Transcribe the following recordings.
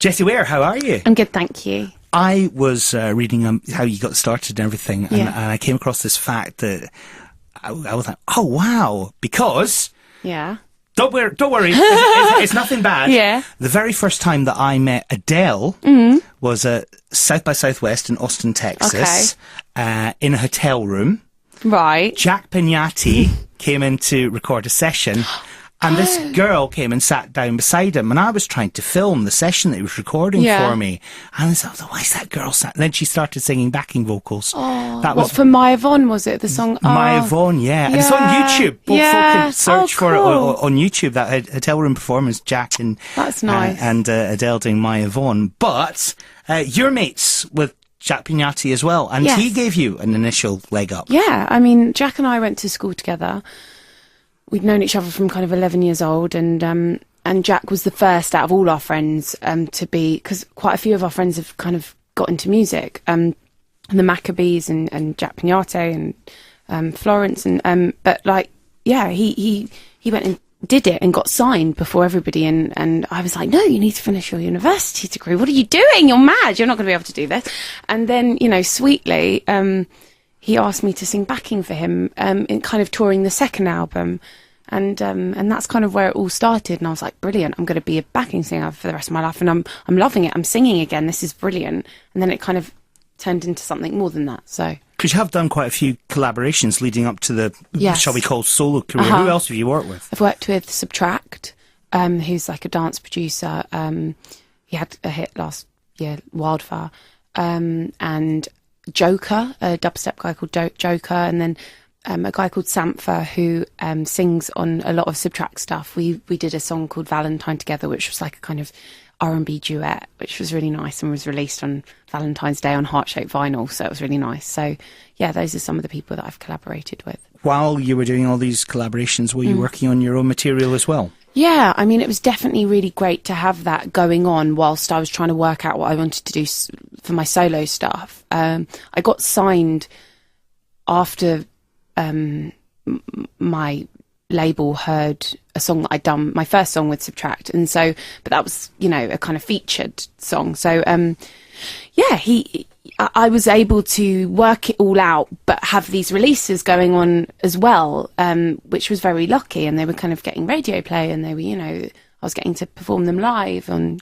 Jessie Ware, how are you? I'm good, thank you. I was reading how you got started and everything, and I came across this fact that I was like, oh, wow, because... Yeah. Don't worry, it's nothing bad. Yeah. The very first time that I met Adele was at South by Southwest in Austin, Texas, in a hotel room. Right. Jack Pignatti came in to record a session, and this girl came and sat down beside him, and I was trying to film the session that he was recording for me. And I was like, why is that girl sat? And then she started singing backing vocals. Oh, that was for Maya Vaughn, was it? The song? Maya Vaughn, yeah. And it's on YouTube. Folk can search for it on YouTube, that hotel room performance, Jack and, that's nice. And Adele doing Maya Vaughn. But you're mates with Jack Pignatti as well, and he gave you an initial leg up. Yeah, I mean, Jack and I went to school together. We'd known each other from kind of 11 years old, and Jack was the first out of all our friends to be, because quite a few of our friends have kind of got into music, and the Maccabees and Jack Pignatti and Florence, but like, yeah, he went and did it and got signed before everybody, and I was like, no, you need to finish your university degree. What are you doing? You're mad. You're not going to be able to do this. And then, you know, sweetly, he asked me to sing backing for him in kind of touring the second album. And that's kind of where it all started. And I was like, brilliant, I'm going to be a backing singer for the rest of my life. And I'm loving it. I'm singing again. This is brilliant. And then it kind of turned into something more than that. So, because you have done quite a few collaborations leading up to the, shall we call, solo career. Who else have you worked with? I've worked with Subtract, who's like a dance producer. He had a hit last year, Wildfire. And Joker, a dubstep guy called Joker. And then a guy called Sampha who sings on a lot of Subtract stuff. We did a song called Valentine together, which was like a kind of R&B duet, which was really nice and was released on Valentine's Day on heart-shaped vinyl, so it was really nice. So yeah, those are some of the people that I've collaborated with. While you were doing all these collaborations, were you working on your own material as well? Yeah, I mean, it was definitely really great to have that going on whilst I was trying to work out what I wanted to do for my solo stuff. I got signed after my label heard a song that I'd done, my first song with Subtract, and so, but that was, you know, a kind of featured song. So I was able to work it all out, but have these releases going on as well, which was very lucky. And they were kind of getting radio play, and they were, you know, I was getting to perform them live in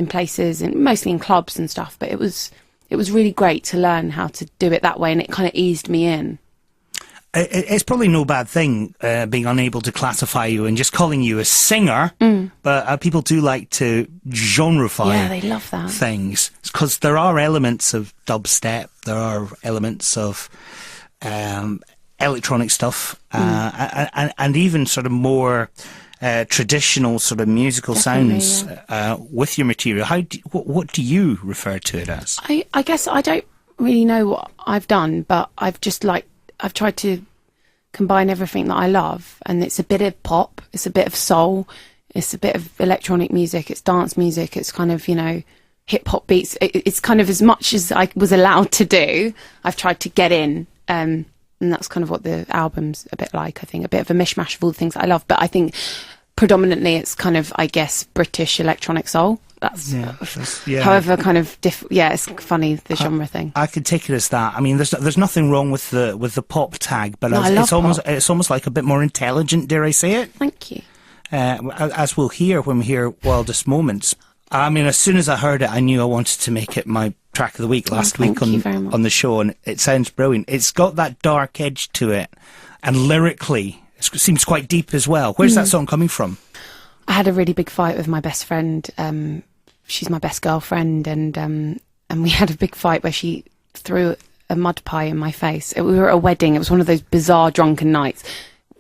places, and mostly in clubs and stuff. But it was really great to learn how to do it that way, and it kind of eased me in. It's probably no bad thing being unable to classify you and just calling you a singer, but people do like to genreify they love that. Things, because there are elements of dubstep, there are elements of electronic stuff, and even sort of more traditional sort of musical sounds with your material. What do you refer to it as? I guess I don't really know what I've done, but I've tried to combine everything that I love, and it's a bit of pop, it's a bit of soul, it's a bit of electronic music, it's dance music, it's kind of, you know, hip hop beats. It's kind of as much as I was allowed to do, I've tried to get in, and that's kind of what the album's a bit like. I think a bit of a mishmash of all the things that I love, but I think predominantly it's kind of, I guess, British electronic soul. That's however kind of it's funny, the genre thing. I could take it as that. I mean, there's nothing wrong with the pop tag, but it's almost like a bit more intelligent, dare I say it? Thank you. As we'll hear when we hear Wildest Moments. I mean, as soon as I heard it, I knew I wanted to make it my track of the week last week on the show, and it sounds brilliant. It's got that dark edge to it, and lyrically, it seems quite deep as well. Where's that song coming from? I had a really big fight with my best friend. She's my best girlfriend, and we had a big fight where she threw a mud pie in my face. We were at a wedding. It was one of those bizarre drunken nights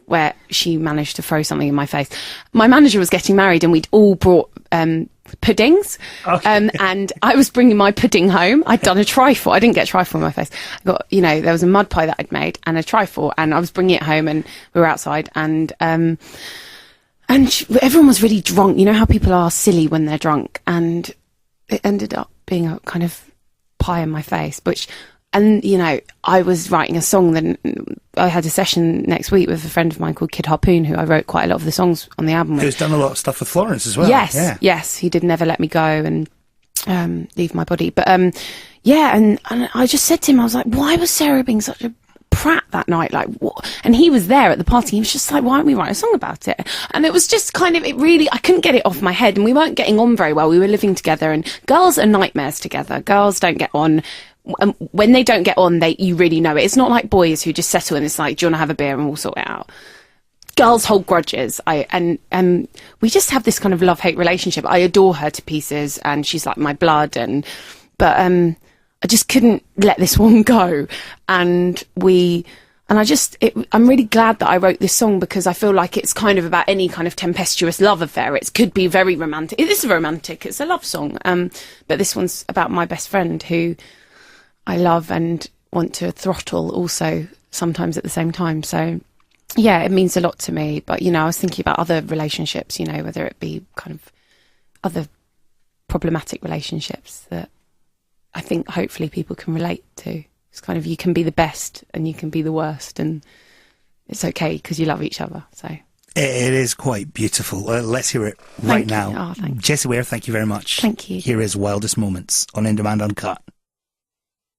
where she managed to throw something in my face. My manager was getting married, and we'd all brought puddings, and I was bringing my pudding home. I'd done a trifle. I didn't get a trifle in my face. I got, you know, there was a mud pie that I'd made and a trifle, and I was bringing it home, and we were outside, and everyone was really drunk. You know how people are silly when they're drunk, and it ended up being a kind of pie in my face, and, you know, I was writing a song. Then I had a session next week with a friend of mine called Kid Harpoon, who I wrote quite a lot of the songs on the album with. Who's done a lot of stuff with Florence as well. Yes, he did Never Let Me Go, and leave my body. But yeah, and I just said to him, I was like, why was Sarah being such a prat that night? Like, what? And he was there at the party. He was just like, why don't we write a song about it? And it was just kind of, I couldn't get it off my head, and we weren't getting on very well. We were living together, and girls are nightmares together. Girls don't get on. When they don't get on, you really know it. It's not like boys who just settle and it's like, do you want to have a beer and we'll sort it out. Girls hold grudges. And we just have this kind of love-hate relationship. I adore her to pieces, and she's like my blood. But I just couldn't let this one go. I'm really glad that I wrote this song, because I feel like it's kind of about any kind of tempestuous love affair. It could be very romantic. It is romantic. It's a love song. But this one's about my best friend, who I love and want to throttle also sometimes at the same time. So yeah, it means a lot to me. But, I was thinking about other relationships, whether it be kind of other problematic relationships that I think hopefully people can relate to. It's kind of, you can be the best and you can be the worst, and it's okay because you love each other. So it is quite beautiful. Let's hear it right now. Oh, thank you. Jessie Ware, thank you very much. Thank you. Here is Wildest Moments on In Demand Uncut.